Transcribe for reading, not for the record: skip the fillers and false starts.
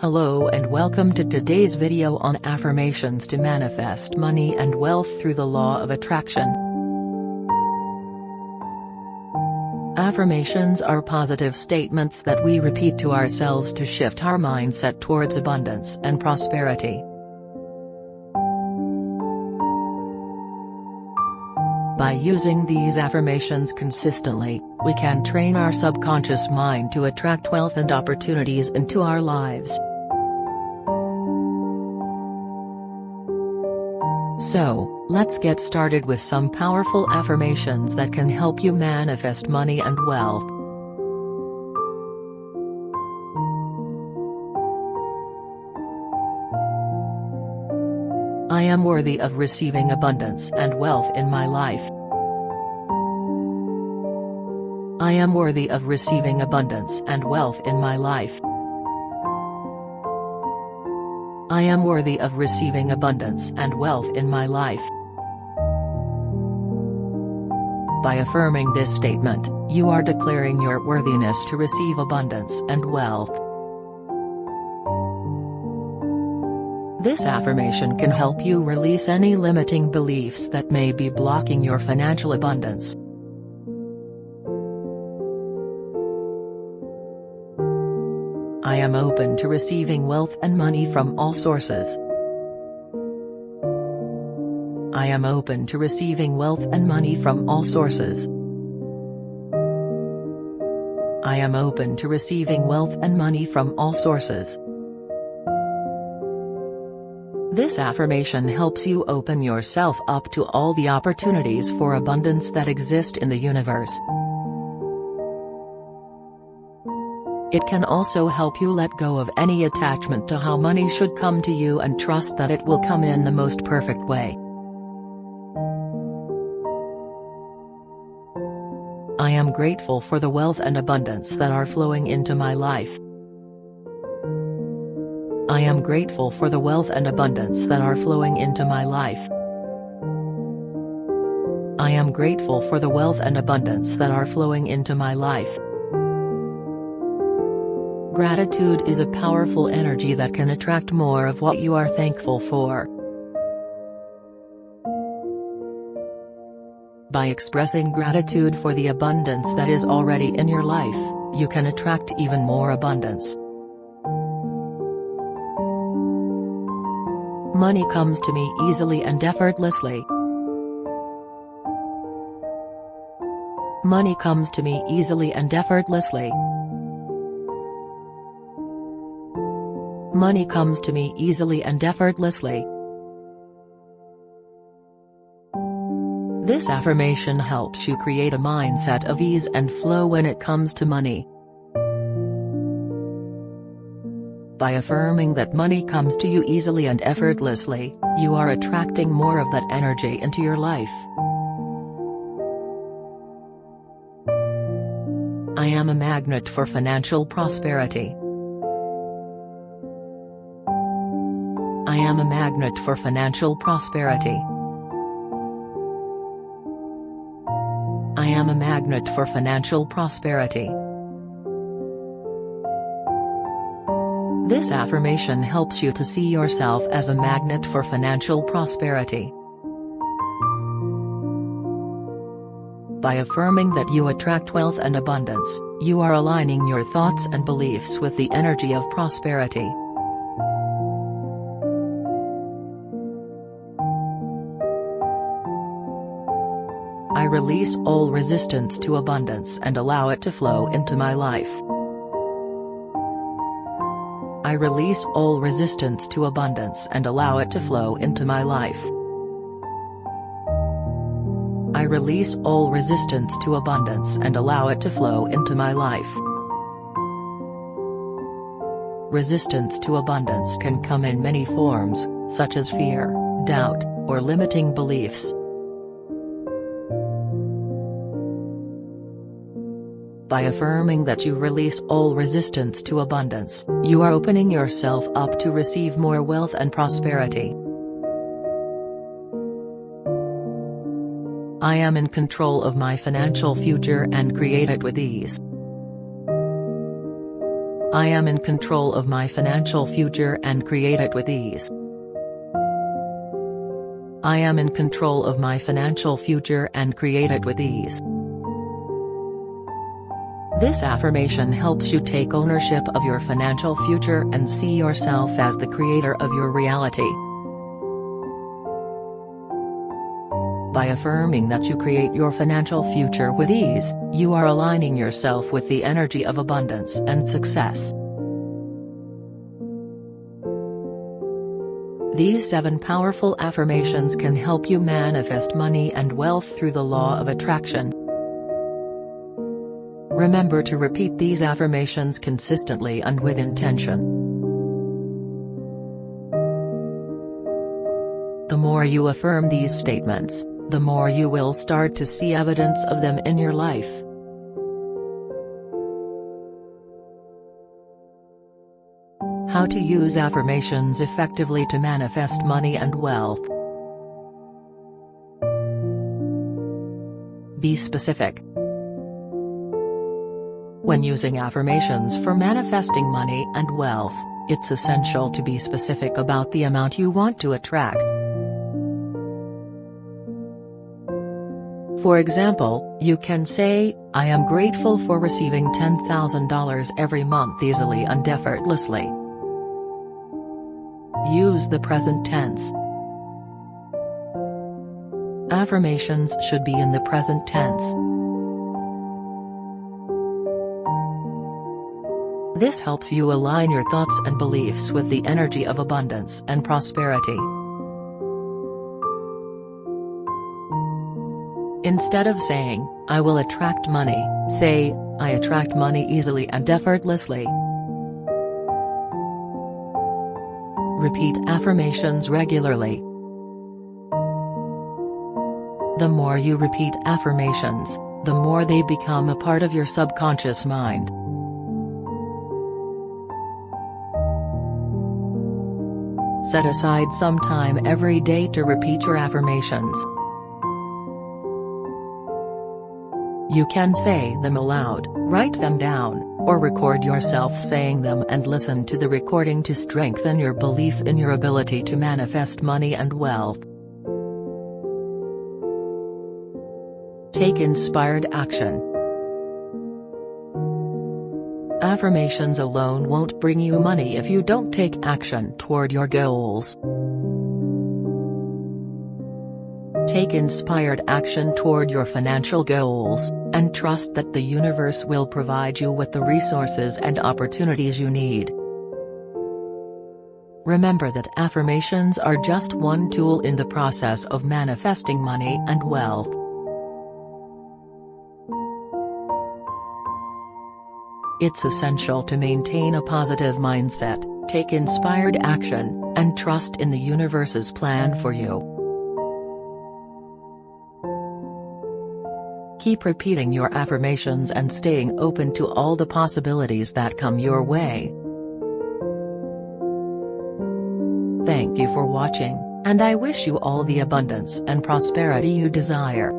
Hello and welcome to today's video on affirmations to manifest money and wealth through the law of attraction. Affirmations are positive statements that we repeat to ourselves to shift our mindset towards abundance and prosperity. By using these affirmations consistently, we can train our subconscious mind to attract wealth and opportunities into our lives. So, let's get started with some powerful affirmations that can help you manifest money and wealth. I am worthy of receiving abundance and wealth in my life. I am worthy of receiving abundance and wealth in my life. I am worthy of receiving abundance and wealth in my life. By affirming this statement, you are declaring your worthiness to receive abundance and wealth. This affirmation can help you release any limiting beliefs that may be blocking your financial abundance. I am open to receiving wealth and money from all sources. I am open to receiving wealth and money from all sources. I am open to receiving wealth and money from all sources. This affirmation helps you open yourself up to all the opportunities for abundance that exist in the universe. It can also help you let go of any attachment to how money should come to you and trust that it will come in the most perfect way. I am grateful for the wealth and abundance that are flowing into my life. I am grateful for the wealth and abundance that are flowing into my life. I am grateful for the wealth and abundance that are flowing into my life. Gratitude is a powerful energy that can attract more of what you are thankful for. By expressing gratitude for the abundance that is already in your life, you can attract even more abundance. Money comes to me easily and effortlessly. Money comes to me easily and effortlessly. Money comes to me easily and effortlessly. This affirmation helps you create a mindset of ease and flow when it comes to money. By affirming that money comes to you easily and effortlessly, you are attracting more of that energy into your life. I am a magnet for financial prosperity. I am a magnet for financial prosperity. I am a magnet for financial prosperity. This affirmation helps you to see yourself as a magnet for financial prosperity. By affirming that you attract wealth and abundance, you are aligning your thoughts and beliefs with the energy of prosperity. I release all resistance to abundance and allow it to flow into my life. I release all resistance to abundance and allow it to flow into my life. I release all resistance to abundance and allow it to flow into my life. Resistance to abundance can come in many forms, such as fear, doubt, or limiting beliefs. By affirming that you release all resistance to abundance, you are opening yourself up to receive more wealth and prosperity. I am in control of my financial future and create it with ease. I am in control of my financial future and create it with ease. I am in control of my financial future and create it with ease. This affirmation helps you take ownership of your financial future and see yourself as the creator of your reality. By affirming that you create your financial future with ease, you are aligning yourself with the energy of abundance and success. These 7 powerful affirmations can help you manifest money and wealth through the law of attraction. Remember to repeat these affirmations consistently and with intention. The more you affirm these statements, the more you will start to see evidence of them in your life. How to use affirmations effectively to manifest money and wealth. Be specific. When using affirmations for manifesting money and wealth, it's essential to be specific about the amount you want to attract. For example, you can say, I am grateful for receiving $10,000 every month easily and effortlessly. Use the present tense. Affirmations should be in the present tense. This helps you align your thoughts and beliefs with the energy of abundance and prosperity. Instead of saying, I will attract money, say, I attract money easily and effortlessly. Repeat affirmations regularly. The more you repeat affirmations, the more they become a part of your subconscious mind. Set aside some time every day to repeat your affirmations. You can say them aloud, write them down, or record yourself saying them and listen to the recording to strengthen your belief in your ability to manifest money and wealth. Take inspired action. Affirmations alone won't bring you money if you don't take action toward your goals. Take inspired action toward your financial goals, and trust that the universe will provide you with the resources and opportunities you need. Remember that affirmations are just one tool in the process of manifesting money and wealth. It's essential to maintain a positive mindset, take inspired action, and trust in the universe's plan for you. Keep repeating your affirmations and staying open to all the possibilities that come your way. Thank you for watching, and I wish you all the abundance and prosperity you desire.